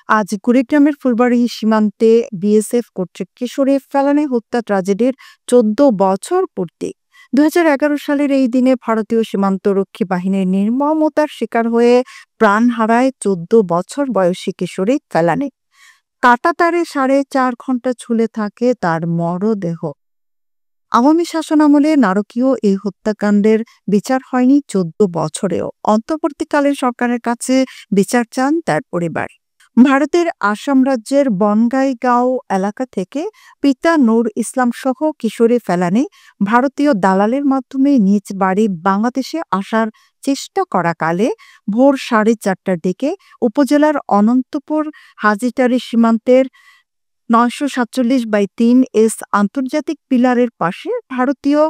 আজ কুড়িগ্রামের ফুলবাড়ী সীমান্তে বিএসএফ কর্তৃক কিশোরী ফেলানী হত্যা ট্র্যাজেডির ১৪ বছর পূর্তি। ২০১১ সালের এই দিনে ভারতীয় সীমান্তরক্ষী বাহিনীর নির্মমতার শিকার হয়ে প্রাণ হারায় ১৪ বছর বয়সী কিশোরী ফেলানী। কাঁটাতারে ৪.৫ ঘণ্টা ঝুলে থাকে তার মরদেহ। আওয়ামী শাসনামলে নারকীয় এই হত্যাকাণ্ডের বিচার হয়নি ১৪ বছরেও। অন্তর্বর্তীকালীন সরকারের কাছে বিচার চান তার পরিবার। ভারতের আসাম রাজ্যের বনগাইগাঁও এলাকা থেকে পিতা নূর ইসলাম সহ কিশোরী ফেলানী ভারতীয় দালালের মাধ্যমে নিজ বাড়ি বাংলাদেশে আসার চেষ্টা করাকালে ভোর ৪:৩০টার দিকে উপজেলার অনন্তপুর হাজিটারি সীমান্তের ৯৪৭/৩ আন্তর্জাতিক পিলারের পাশে ভারতীয়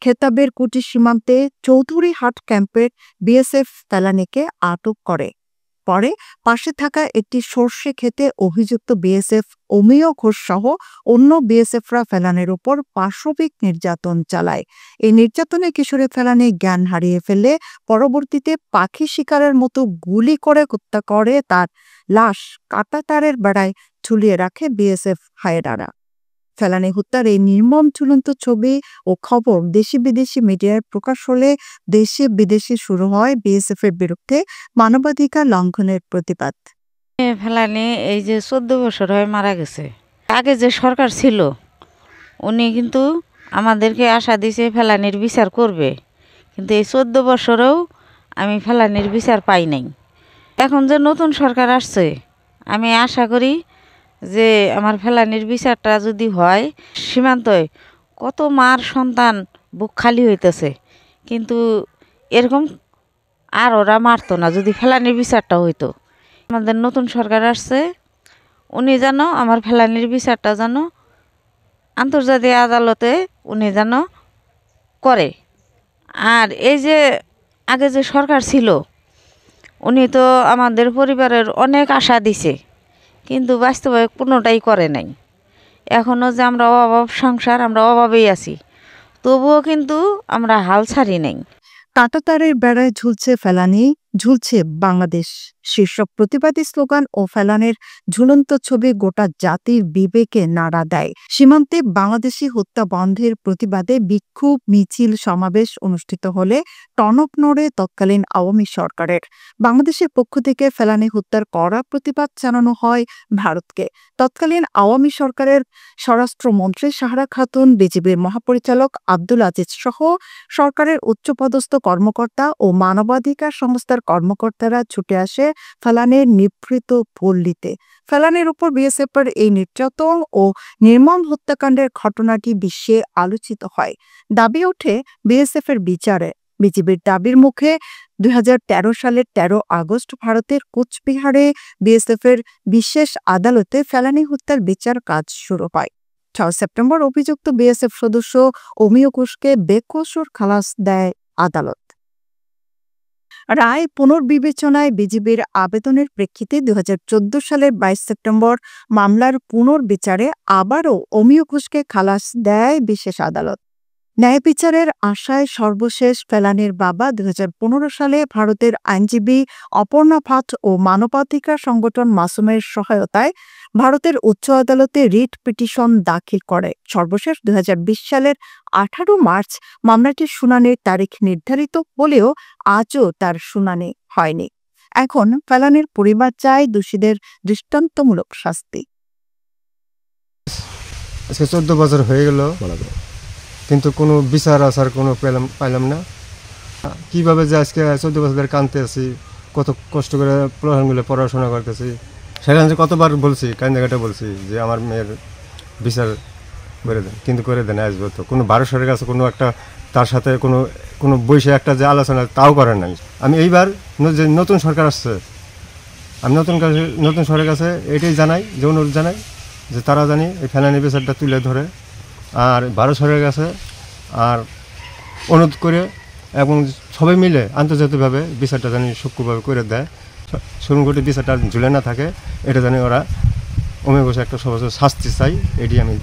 খেতাবের কুটি সীমান্তে চৌধুরীহাট ক্যাম্পের বিএসএফ ফেলানীকে আটক করে। পরে পাশে থাকা একটি সর্ষে খেতে অভিযুক্ত বিএসএফ অমিয় ঘোষ সহ অন্য বিএসএফরা ফেলানীর উপর পাশবিক নির্যাতন চালায়। এই নির্যাতনে কিশোরী ফেলানী জ্ঞান হারিয়ে ফেললে পরবর্তীতে পাখি শিকারের মতো গুলি করে হত্যা করে। তার লাশ কাঁটাতারের বেড়ায় ঝুলিয়ে রাখে বিএসএফ হায়েনারা। ফেলানী হত্যার এই নির্মম ঝুলন্ত ছবি ও খবর দেশি বিদেশি মিডিয়ায় প্রকাশ হলে দেশে বিদেশে শুরু হয় বিএসএফ এর বিরুদ্ধে মানবাধিকার লঙ্ঘনের প্রতিবাদ। ফেলানী এই যে ১৪ বছর হয় মারা গেছে। আগে যে সরকার ছিল উনি কিন্তু আমাদেরকে আশা দিয়েছে ফেলানীর বিচার করবে, কিন্তু এই ১৪ বছরেও আমি ফেলানীর বিচার পাই নাই। এখন যে নতুন সরকার আসছে আমি আশা করি যে আমার ফেলানীর বিচারটা যদি হয়। সীমান্তে কত মার সন্তান বুক খালি হইতেছে, কিন্তু এরকম আর ওরা মারতো না যদি ফেলানীর বিচারটা হইতো। আমাদের নতুন সরকার আসছে, উনি যেন আমার ফেলানীর বিচারটা যেন আন্তর্জাতিক আদালতে উনি যেন করে। আর এই যে আগে যে সরকার ছিল উনি তো আমাদের পরিবারের অনেক আশা দিছে, কিন্তু বাস্তবে কোনোটাই করে নাই। এখনও যে আমরা অভাব সংসার, আমরা অভাবেই আছি, তবুও কিন্তু আমরা হাল ছাড়ি নাই। কাঁটাতারের বেড়ায় ঝুলছে ফেলানী, ঝুলছে বাংলাদেশ শীর্ষক প্রতিবাদী স্লোগান ও ফেলানীর ঝুলন্ত ছবি গোটা জাতির বিবেকে নাড়া দেয়। সীমান্তে বাংলাদেশি হত্যা বন্ধের প্রতিবাদে বিক্ষোভ মিছিল সমাবেশ অনুষ্ঠিত হলে টনক নড়ে তৎকালীন আওয়ামী সরকারের। বাংলাদেশের পক্ষ থেকে ফেলানী হত্যার কড়া প্রতিবাদ জানানো হয় ভারতকে। তৎকালীন আওয়ামী সরকারের স্বরাষ্ট্রমন্ত্রী সাহারা খাতুন, বিজিবির মহাপরিচালক আব্দুল আজিজ সহ সরকারের উচ্চপদস্থ কর্মকর্তা ও মানবাধিকার সংস্থার কর্মকর্তারা ছুটে আসে ফেলানীর নিভৃত পল্লীতে। ফেলানীর উপর বিএসএফের এই নির্যাতন ও নির্মম হত্যাকাণ্ডের ঘটনাটি বিশ্বে আলোচিত হয়। দাবি ওঠে বিএসএফের বিচারে। বিজিবির দাবির মুখে ২০১৩ সালের ১৩ আগস্ট ভারতের কোচবিহারে বিএসএফের বিশেষ আদালতে ফেলানী হত্যার বিচার কাজ শুরু হয়। ৬ সেপ্টেম্বর অভিযুক্ত বিএসএফ সদস্য অমিয় ঘোষকে বেকসুর খালাস দেয় আদালত। রায় পুনর্বিবেচনায় বিজিবির আবেদনের প্রেক্ষিতে ২০১৪ সালের ২২ সেপ্টেম্বর মামলার পুনর্বিচারে আবারও অমিয় ঘোষকে খালাস দেয় বিশেষ আদালত। ন্যায় বিচারের আশায় সর্বশেষ ফেলানীর বাবা ২০১৫ সালে ভারতের আইনজীবী অপর্ণা ভাট ও মানবাধিকার সংগঠন মাসুমের সহায়তায় ভারতের উচ্চ আদালতে রিট পিটিশন দাখিল করে। সর্বশেষ ২০২০ সালের ১৮ মার্চ মামলাটির শুনানির তারিখ নির্ধারিত হলেও আজও তার শুনানি হয়নি। এখন ফেলানীর পরিবার চায় দোষীদের দৃষ্টান্তমূলক শাস্তি। আজকে ১৪ বছর হয়ে গেল, কিন্তু কোনো বিচার আসার কোনো পাইলাম না। কিভাবে যে আজকে ১৪ বছর কাঁদতে আছি, কত কষ্ট করে প্রধানগুলো পড়াশোনা করতেছি, সেখানে যে কতবার বলছি, কান জায়গাটা বলছি যে আমার মেয়ের বিচার করে দেন, কিন্তু করে দেন আসবো তো কোনো ভারতের কাছে কোনো একটা তার সাথে কোনো বৈশে একটা যে আলোচনা তাও করেন নাই। আমি এইবার যে নতুন সরকার আসছে, আমি নতুন সরকারের কাছে এটাই জানাই, যে অনুরোধ জানাই যে তারা জানি এই ফেলানী বিচারটা তুলে ধরে আর ভারত সরকারের কাছে আর অনুরোধ করে এবং সবাই মিলে আন্তর্জাতিকভাবে বিচারটা জানি সূক্ষ্মভাবে করে দেয়, সংগঠিত বিচারটা ঝুলে না থাকে, এটা জানি ওরা অমিয় ঘোষে একটা সর্বোচ্চ শাস্তি চাই, এটি আমি